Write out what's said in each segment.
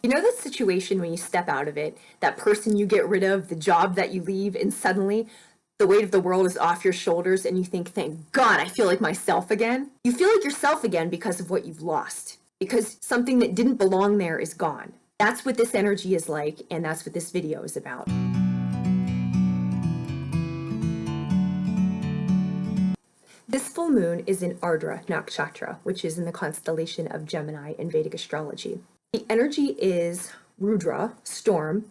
You know that situation when you step out of it, that person you get rid of, the job that you leave, and suddenly the weight of the world is off your shoulders and you think, thank God, I feel like myself again? You feel like yourself again because of what you've lost, because something that didn't belong there is gone. That's what this energy is like, and that's what this video is about. This full moon is in Ardra Nakshatra, which is in the constellation of Gemini in Vedic astrology. The energy is Rudra, storm,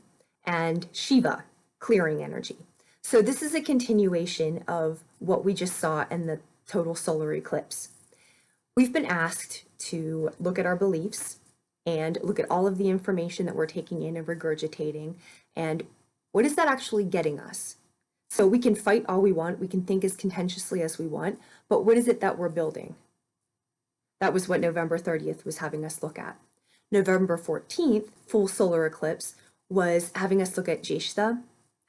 and Shiva, clearing energy. So this is a continuation of what we just saw in the total solar eclipse. We've been asked to look at our beliefs and look at all of the information that we're taking in and regurgitating, and what is that actually getting us? So we can fight all we want, we can think as contentiously as we want, but what is it that we're building? That was what November 30th was having us look at. November 14th, full solar eclipse, was having us look at Jeshta,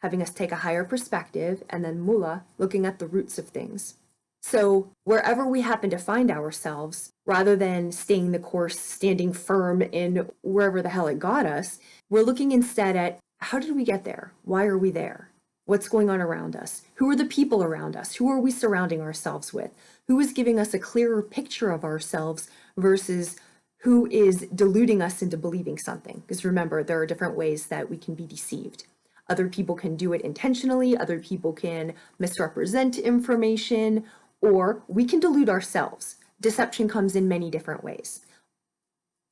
having us take a higher perspective, and then Mula, looking at the roots of things. So wherever we happen to find ourselves, rather than staying the course, standing firm in wherever the hell it got us, we're looking instead at how did we get there? Why are we there? What's going on around us? Who are the people around us? Who are we surrounding ourselves with? Who is giving us a clearer picture of ourselves versus who is deluding us into believing something? Because remember, there are different ways that we can be deceived. Other people can do it intentionally, other people can misrepresent information, or we can delude ourselves. Deception comes in many different ways.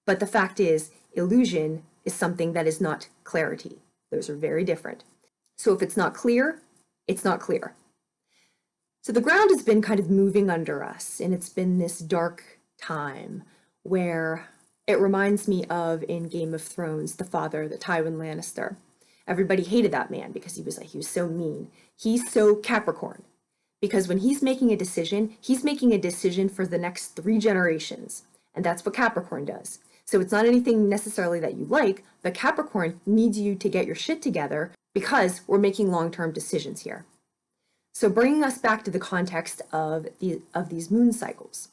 But the fact is, illusion is something that is not clarity. Those are very different. So if it's not clear, it's not clear. So the ground has been kind of moving under us, and it's been this dark time where it reminds me of in Game of Thrones, the father, the Tywin Lannister. Everybody hated that man because he was so mean. He's so Capricorn because when he's making a decision for the next 3 generations. And that's what Capricorn does. So it's not anything necessarily that you like, but Capricorn needs you to get your shit together because we're making long-term decisions here. So bringing us back to the context of these moon cycles,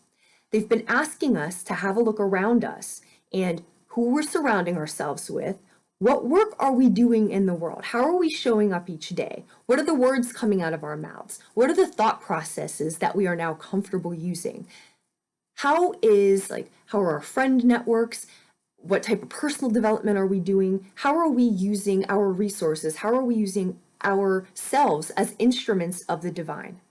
they've been asking us to have a look around us and who we're surrounding ourselves with. What work are we doing in the world? How are we showing up each day? What are the words coming out of our mouths? What are the thought processes that we are now comfortable using? How are our friend networks? What type of personal development are we doing? How are we using our resources? How are we using ourselves as instruments of the divine?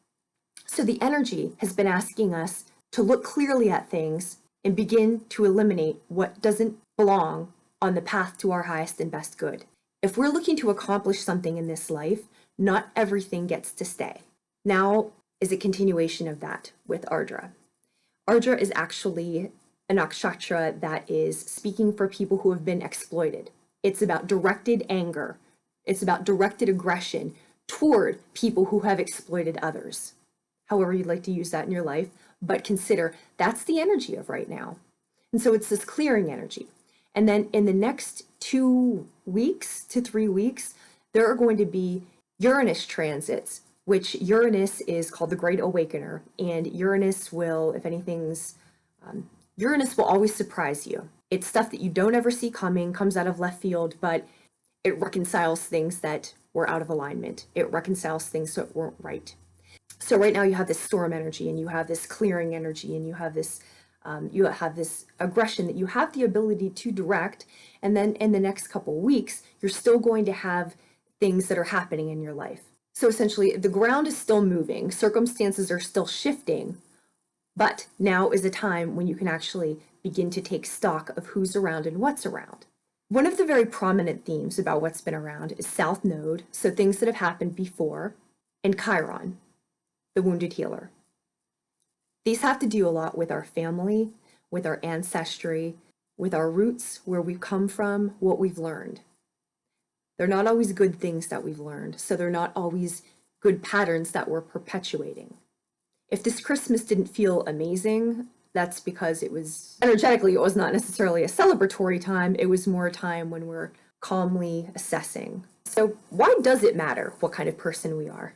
So the energy has been asking us to look clearly at things and begin to eliminate what doesn't belong on the path to our highest and best good. If we're looking to accomplish something in this life, not everything gets to stay. Now is a continuation of that with Ardra. Ardra is actually a nakshatra that is speaking for people who have been exploited. It's about directed anger. It's about directed aggression toward people who have exploited others. However you'd like to use that in your life, but consider that's the energy of right now. And so it's this clearing energy. And then in the next 2 weeks to 3 weeks, there are going to be Uranus transits, which Uranus is called the Great Awakener. And Uranus will, if anything's, Uranus will always surprise you. It's stuff that you don't ever see coming, comes out of left field, but it reconciles things that were out of alignment. It reconciles things that weren't right. So right now you have this storm energy and you have this clearing energy and you have this aggression that you have the ability to direct, and then in the next couple weeks you're still going to have things that are happening in your life. So essentially the ground is still moving, circumstances are still shifting, but now is a time when you can actually begin to take stock of who's around and what's around. One of the very prominent themes about what's been around is South Node, so things that have happened before, and Chiron, the wounded healer. These have to do a lot with our family, with our ancestry, with our roots, where we've come from, what we've learned. They're not always good things that we've learned, so they're not always good patterns that we're perpetuating. If this Christmas didn't feel amazing, that's because it was energetically, it was not necessarily a celebratory time. It was more a time when we're calmly assessing. So why does it matter what kind of person we are?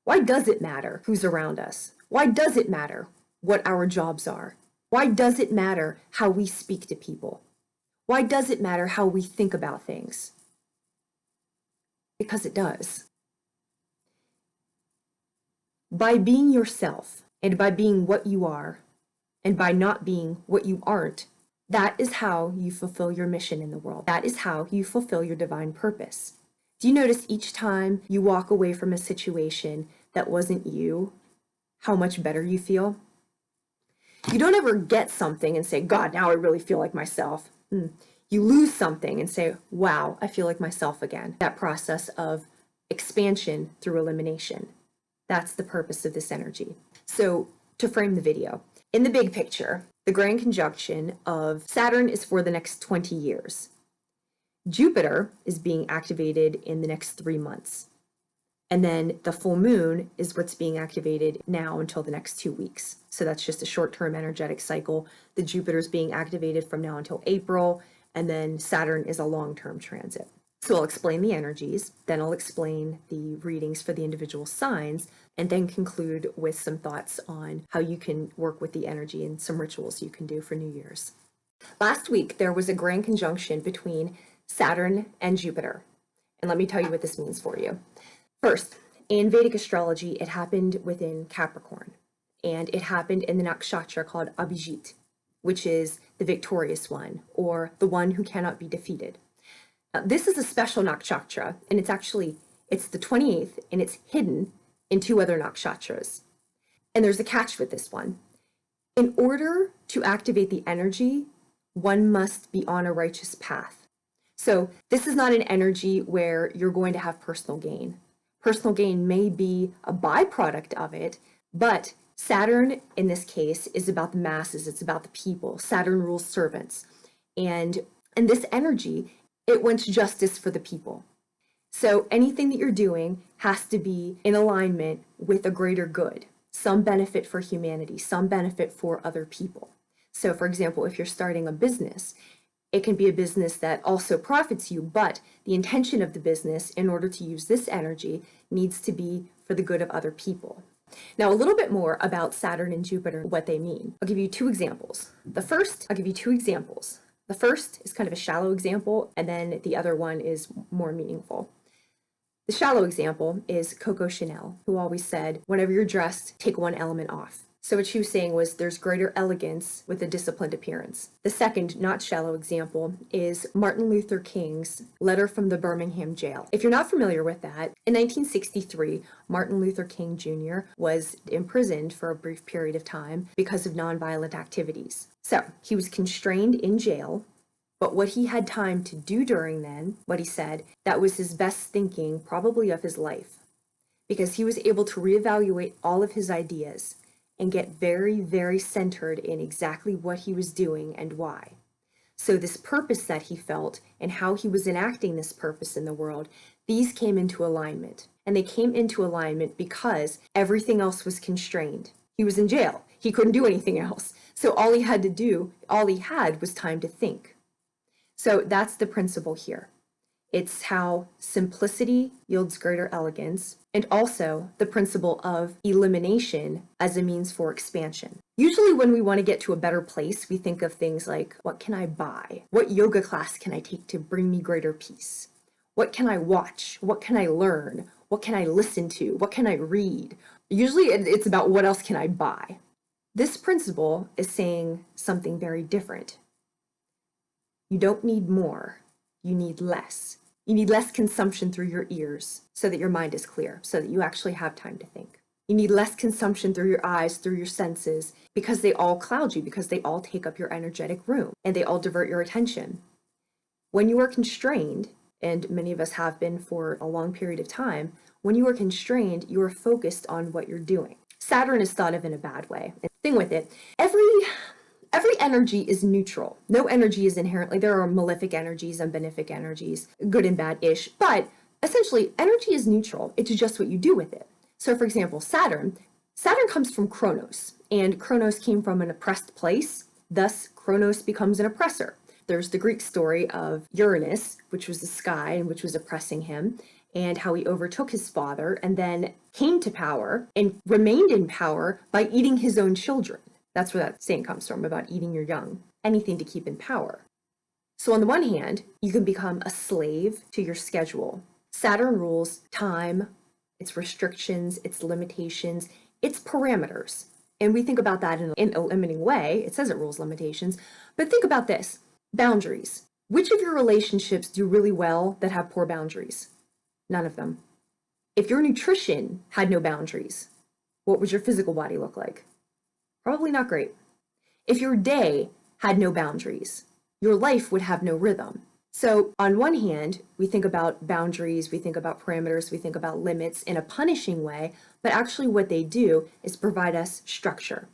Why does it matter who's around us? Why does it matter what our jobs are? Why does it matter how we speak to people? Why does it matter how we think about things? Because it does. By being yourself, and by being what you are, and by not being what you aren't, that is how you fulfill your mission in the world. That is how you fulfill your divine purpose. Do you notice each time you walk away from a situation that wasn't you, how much better you feel? You don't ever get something and say, God, now I really feel like myself. You lose something and say, wow, I feel like myself again. That process of expansion through elimination. That's the purpose of this energy. So to frame the video, in the big picture, the grand conjunction of Saturn is for the next 20 years. Jupiter is being activated in the next 3 months. And then the full moon is what's being activated now until the next 2 weeks. So that's just a short-term energetic cycle. The Jupiter is being activated from now until April, and then Saturn is a long-term transit. So I'll explain the energies, then I'll explain the readings for the individual signs, and then conclude with some thoughts on how you can work with the energy and some rituals you can do for New Year's. Last week, there was a grand conjunction between Saturn and Jupiter. And let me tell you what this means for you. First, in Vedic astrology, it happened within Capricorn, and it happened in the nakshatra called Abhijit, which is the victorious one, or the one who cannot be defeated. Now, this is a special nakshatra, and it's the 28th, and it's hidden in 2 other nakshatras. And there's a catch with this one. In order to activate the energy, one must be on a righteous path. So this is not an energy where you're going to have personal gain. Personal gain may be a byproduct of it, but Saturn, in this case, is about the masses. It's about the people. Saturn rules servants. And this energy, it wants justice for the people. So anything that you're doing has to be in alignment with a greater good, some benefit for humanity, some benefit for other people. So for example, if you're starting a business, it can be a business that also profits you, but the intention of the business, in order to use this energy, needs to be for the good of other people. Now, a little bit more about Saturn and Jupiter, what they mean. I'll give you 2 examples. I'll give you 2 examples. The first is kind of a shallow example, and then the other one is more meaningful. The shallow example is Coco Chanel, who always said, whenever you're dressed, take one element off. So what she was saying was there's greater elegance with a disciplined appearance. The second, not shallow example is Martin Luther King's letter from the Birmingham jail. If you're not familiar with that, in 1963, Martin Luther King Jr. was imprisoned for a brief period of time because of nonviolent activities. So he was constrained in jail, but what he had time to do during then, what he said, that was his best thinking probably of his life, because he was able to reevaluate all of his ideas and get very, very centered in exactly what he was doing and why. So this purpose that he felt and how he was enacting this purpose in the world, these came into alignment. And they came into alignment because everything else was constrained. He was in jail. He couldn't do anything else. So all he had was time to think. So that's the principle here. It's how simplicity yields greater elegance, and also the principle of elimination as a means for expansion. Usually when we want to get to a better place, we think of things like, what can I buy? What yoga class can I take to bring me greater peace? What can I watch? What can I learn? What can I listen to? What can I read? Usually it's about what else can I buy? This principle is saying something very different. You don't need more, you need less. You need less consumption through your ears so that your mind is clear, so that you actually have time to think. You need less consumption through your eyes, through your senses, because they all cloud you, because they all take up your energetic room, and they all divert your attention. When you are constrained, and many of us have been for a long period of time, when you are constrained, you are focused on what you're doing. Saturn is thought of in a bad way. And the thing with it, every energy is neutral. No energy is inherently, there are malefic energies and benefic energies, good and bad-ish, but essentially energy is neutral. It's just what you do with it. So for example, Saturn comes from Kronos, and Kronos came from an oppressed place, thus Kronos becomes an oppressor. There's the Greek story of Uranus, which was the sky and which was oppressing him, and how he overtook his father and then came to power and remained in power by eating his own children. That's where that saying comes from, about eating your young. Anything to keep in power. So on the one hand, you can become a slave to your schedule. Saturn rules time, its restrictions, its limitations, its parameters. And we think about that in a limiting way. It says it rules limitations. But think about this, boundaries. Which of your relationships do really well that have poor boundaries? None of them. If your nutrition had no boundaries, what would your physical body look like? Probably not great. If your day had no boundaries, your life would have no rhythm. So on one hand, we think about boundaries, we think about parameters, we think about limits in a punishing way, but actually what they do is provide us structure,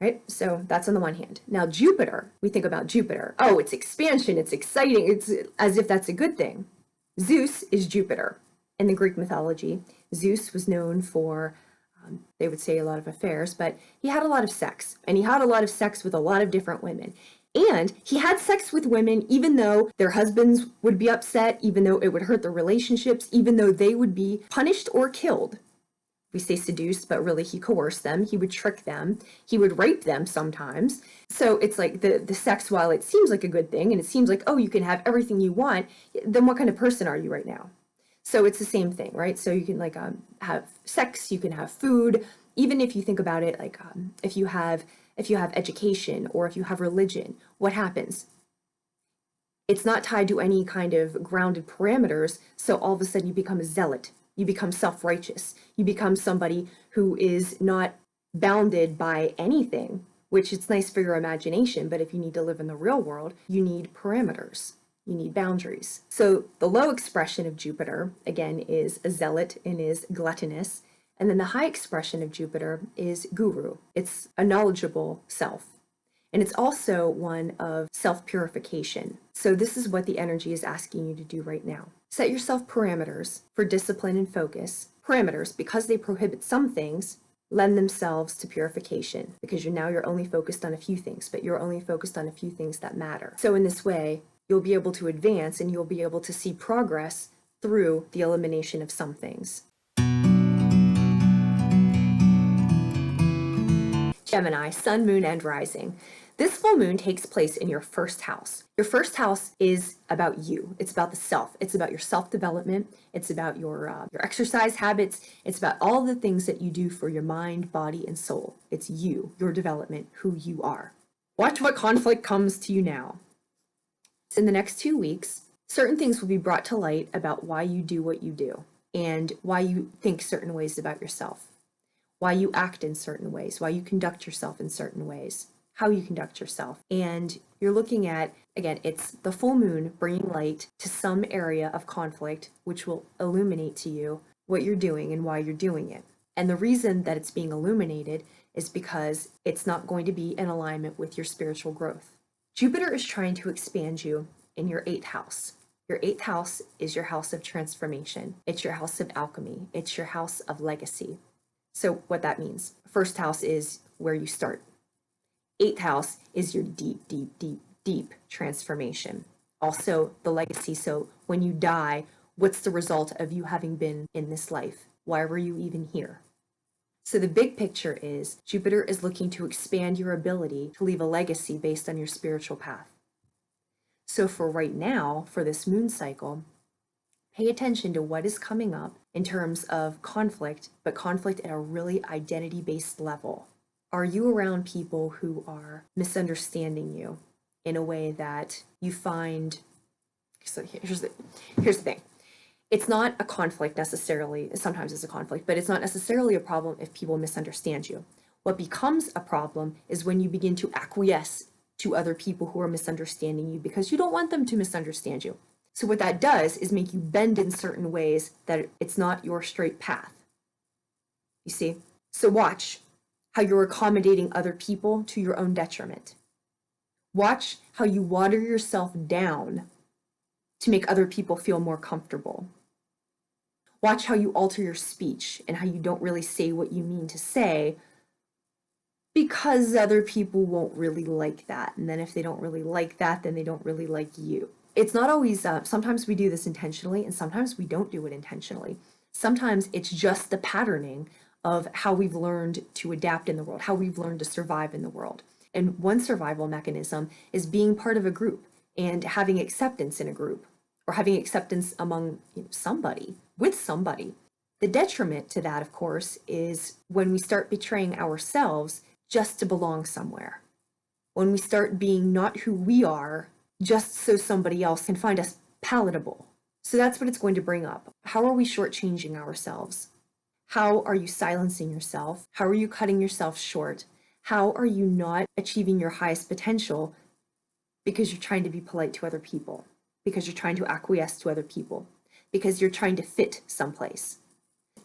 right? So that's on the one hand. Now Jupiter, we think about Jupiter. Oh, it's expansion, it's exciting, it's as if that's a good thing. Zeus is Jupiter. In the Greek mythology, Zeus was known for they would say a lot of affairs, but he had a lot of sex, and he had a lot of sex with a lot of different women. And he had sex with women even though their husbands would be upset, even though it would hurt their relationships, even though they would be punished or killed. We say seduced, but really he coerced them. He would trick them. He would rape them sometimes. So it's like the sex, while it seems like a good thing, and it seems like, oh, you can have everything you want, then what kind of person are you right now? So it's the same thing, right? So you can like have sex, you can have food. Even if you think about it, like if you have education or if you have religion, what happens? It's not tied to any kind of grounded parameters. So all of a sudden you become a zealot. You become self-righteous. You become somebody who is not bounded by anything, which it's nice for your imagination. But if you need to live in the real world, you need parameters. You need boundaries. So the low expression of Jupiter, again, is a zealot and is gluttonous. And then the high expression of Jupiter is guru. It's a knowledgeable self. And it's also one of self-purification. So this is what the energy is asking you to do right now. Set yourself parameters for discipline and focus. Parameters, because they prohibit some things, lend themselves to purification, because you're only focused on a few things, but you're only focused on a few things that matter. So in this way, you'll be able to advance and you'll be able to see progress through the elimination of some things. Gemini, sun, moon, and rising. This full moon takes place in your first house. Your first house is about you. It's about the self. It's about your self-development. It's about your exercise habits. It's about all the things that you do for your mind, body, and soul. It's you, your development, who you are. Watch what conflict comes to you now. In the next 2 weeks, certain things will be brought to light about why you do what you do and why you think certain ways about yourself, why you act in certain ways, why you conduct yourself in certain ways, how you conduct yourself. And you're looking at, again, it's the full moon bringing light to some area of conflict, which will illuminate to you what you're doing and why you're doing it. And the reason that it's being illuminated is because it's not going to be in alignment with your spiritual growth. Jupiter is trying to expand you in your 8th house. Your 8th house is your house of transformation. It's your house of alchemy. It's your house of legacy. So what that means, first house is where you start. 8th house is your deep, deep, deep, deep transformation. Also the legacy. So when you die, what's the result of you having been in this life? Why were you even here? So the big picture is Jupiter is looking to expand your ability to leave a legacy based on your spiritual path. So for right now, for this moon cycle, pay attention to what is coming up in terms of conflict, but conflict at a really identity-based level. Are you around people who are misunderstanding you in a way that you find, so here's the thing. It's not a conflict necessarily, sometimes it's a conflict, but it's not necessarily a problem if people misunderstand you. What becomes a problem is when you begin to acquiesce to other people who are misunderstanding you because you don't want them to misunderstand you. So what that does is make you bend in certain ways that it's not your straight path. You see? So watch how you're accommodating other people to your own detriment. Watch how you water yourself down to make other people feel more comfortable. Watch how you alter your speech and how you don't really say what you mean to say because other people won't really like that. And then if they don't really like that, then they don't really like you. It's not always, sometimes we do this intentionally and sometimes we don't do it intentionally. Sometimes it's just the patterning of how we've learned to adapt in the world, how we've learned to survive in the world. And one survival mechanism is being part of a group, and having acceptance in a group, or having acceptance among somebody, with somebody. The detriment to that, of course, is when we start betraying ourselves just to belong somewhere. When we start being not who we are just so somebody else can find us palatable. So that's what it's going to bring up. How are we shortchanging ourselves? How are you silencing yourself? How are you cutting yourself short? How are you not achieving your highest potential because you're trying to be polite to other people, because you're trying to acquiesce to other people, because you're trying to fit someplace?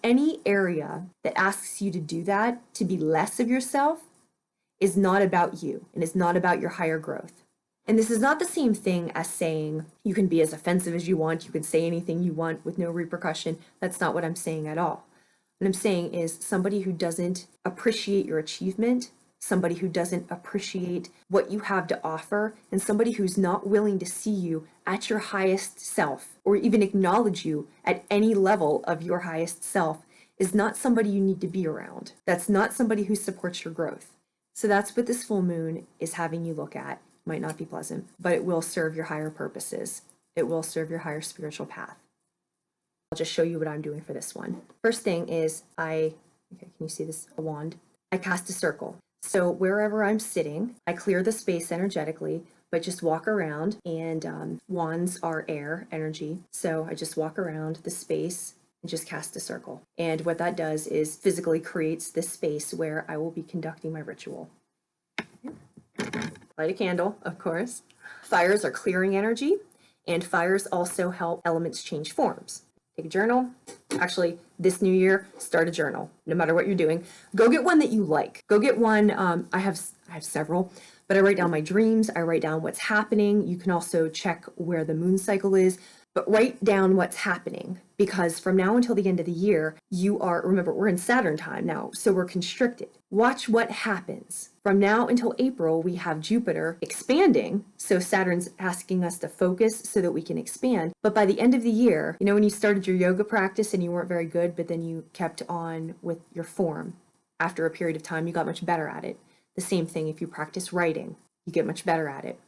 Any area that asks you to do that, to be less of yourself, is not about you and is not about your higher growth. And this is not the same thing as saying you can be as offensive as you want, you can say anything you want with no repercussion. That's not what I'm saying at all. What I'm saying is somebody who doesn't appreciate your achievement, somebody who doesn't appreciate what you have to offer, and somebody who's not willing to see you at your highest self or even acknowledge you at any level of your highest self is not somebody you need to be around. That's not somebody who supports your growth. So that's what this full moon is having you look at. It might not be pleasant, but it will serve your higher purposes. It will serve your higher spiritual path. I'll just show you what I'm doing for this one. First thing is okay, can you see this? A wand. I cast a circle. So wherever I'm sitting, I clear the space energetically, but just walk around, and wands are air energy. So I just walk around the space and just cast a circle. And what that does is physically creates this space where I will be conducting my ritual. Light a candle, of course. Fires are clearing energy, and fires also help elements change forms. Take a journal. Actually, this new year, start a journal. No matter what you're doing, go get one that you like. Go get one. I have several, but I write down my dreams. I write down what's happening. You can also check where the moon cycle is, but write down what's happening, because from now until the end of the year, remember, we're in Saturn time now, so we're constricted. Watch what happens. From now until April, we have Jupiter expanding, so Saturn's asking us to focus so that we can expand. But by the end of the year, when you started your yoga practice and you weren't very good, but then you kept on with your form, after a period of time, you got much better at it. The same thing if you practice writing, you get much better at it.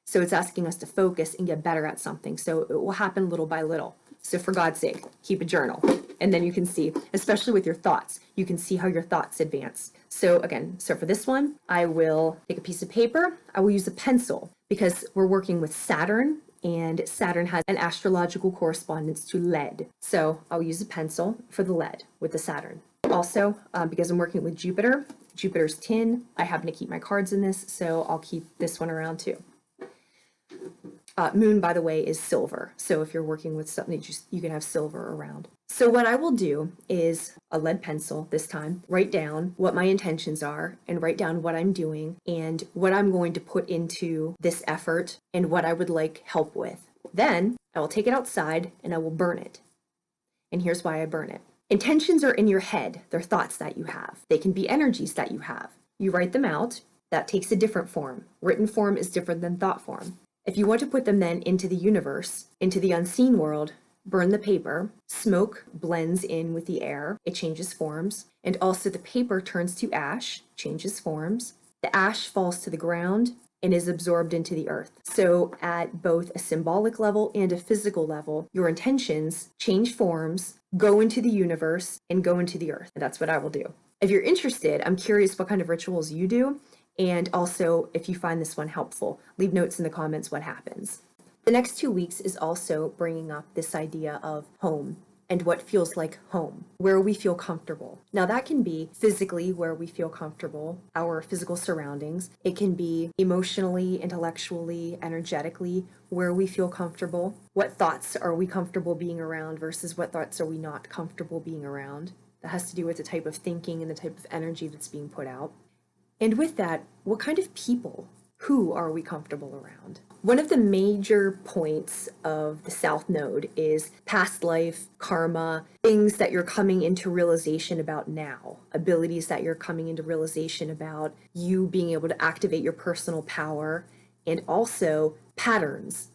So it's asking us to focus and get better at something. So it will happen little by little. So for God's sake, keep a journal. And then you can see, especially with your thoughts, you can see how your thoughts advance. So again, for this one, I will take a piece of paper. I will use a pencil because we're working with Saturn, and Saturn has an astrological correspondence to lead. So I'll use a pencil for the lead with the Saturn. Also, because I'm working with Jupiter, Jupiter's tin, I happen to keep my cards in this, so I'll keep this one around too. Moon, by the way, is silver. So if you're working with something, you can have silver around. So what I will do is a lead pencil this time, write down what my intentions are and write down what I'm doing and what I'm going to put into this effort and what I would like help with. Then I will take it outside and I will burn it. And here's why I burn it. Intentions are in your head. They're thoughts that you have. They can be energies that you have. You write them out. That takes a different form. Written form is different than thought form. If you want to put them then into the universe, into the unseen world, burn the paper. Smoke blends in with the air. It changes forms. And also the paper turns to ash, changes forms. The ash falls to the ground and is absorbed into the earth. So at both a symbolic level and a physical level, your intentions change forms, go into the universe, and go into the earth. And that's what I will do. If you're interested, I'm curious what kind of rituals you do. And also, if you find this one helpful, leave notes in the comments what happens. The next 2 weeks is also bringing up this idea of home and what feels like home, where we feel comfortable. Now that can be physically where we feel comfortable, our physical surroundings. It can be emotionally, intellectually, energetically, where we feel comfortable. What thoughts are we comfortable being around versus what thoughts are we not comfortable being around? That has to do with the type of thinking and the type of energy that's being put out. And with that, what kind of people, who are we comfortable around? One of the major points of the South Node is past life, karma, things that you're coming into realization about now, abilities that you're coming into realization about, you being able to activate your personal power, and also patterns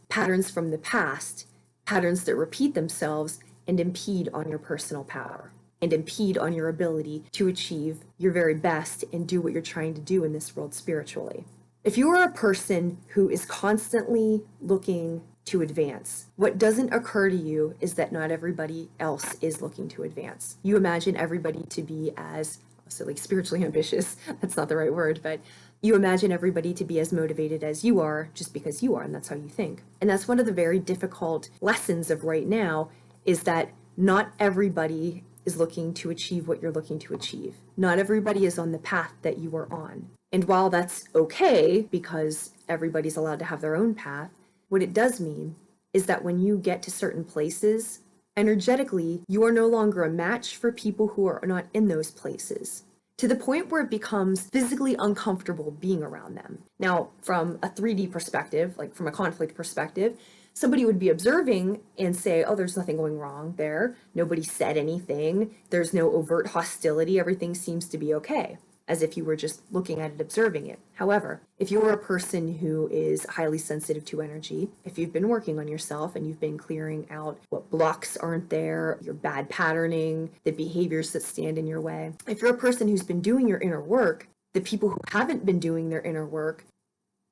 from the past, patterns that repeat themselves and impede on your personal power and impede on your ability to achieve your very best and do what you're trying to do in this world spiritually. If you are a person who is constantly looking to advance, what doesn't occur to you is that not everybody else is looking to advance. You imagine everybody to be as, so like spiritually ambitious, that's not the right word, but you imagine everybody to be as motivated as you are just because you are, and that's how you think. And that's one of the very difficult lessons of right now, is that not everybody is looking to achieve what you're looking to achieve. Not everybody is on the path that you are on. And while that's okay, because everybody's allowed to have their own path, what it does mean is that when you get to certain places, energetically, you are no longer a match for people who are not in those places, to the point where it becomes physically uncomfortable being around them. Now, from a 3D perspective, like from a conflict perspective, somebody would be observing and say, oh, there's nothing going wrong there. Nobody said anything. There's no overt hostility. Everything seems to be okay, as if you were just looking at it, observing it. However, if you're a person who is highly sensitive to energy, if you've been working on yourself and you've been clearing out what blocks aren't there, your bad patterning, the behaviors that stand in your way, if you're a person who's been doing your inner work, the people who haven't been doing their inner work,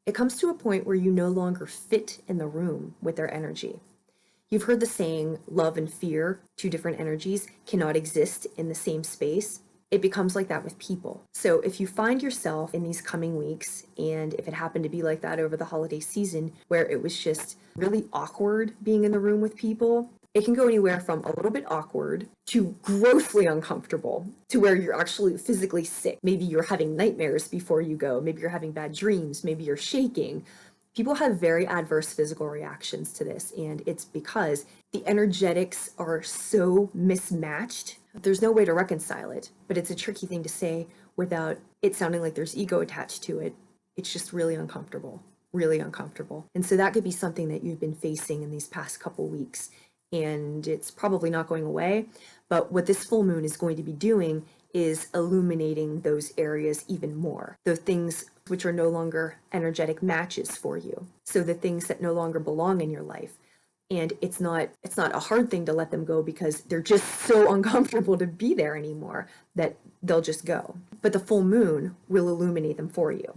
it comes to a point where you no longer fit in the room with their energy. You've heard the saying, love and fear, two different energies, cannot exist in the same space. It becomes like that with people. So if you find yourself in these coming weeks, and if it happened to be like that over the holiday season, where it was just really awkward being in the room with people, it can go anywhere from a little bit awkward to grossly uncomfortable, to where you're actually physically sick. Maybe you're having nightmares before you go. Maybe you're having bad dreams. Maybe you're shaking. People have very adverse physical reactions to this, and it's because the energetics are so mismatched. There's no way to reconcile it, but it's a tricky thing to say without it sounding like there's ego attached to it. It's just really uncomfortable, really uncomfortable. And so that could be something that you've been facing in these past couple weeks, and it's probably not going away. But what this full moon is going to be doing is illuminating those areas even more. The things which are no longer energetic matches for you. So the things that no longer belong in your life. And it's not a hard thing to let them go, because they're just so uncomfortable to be there anymore that they'll just go. But the full moon will illuminate them for you.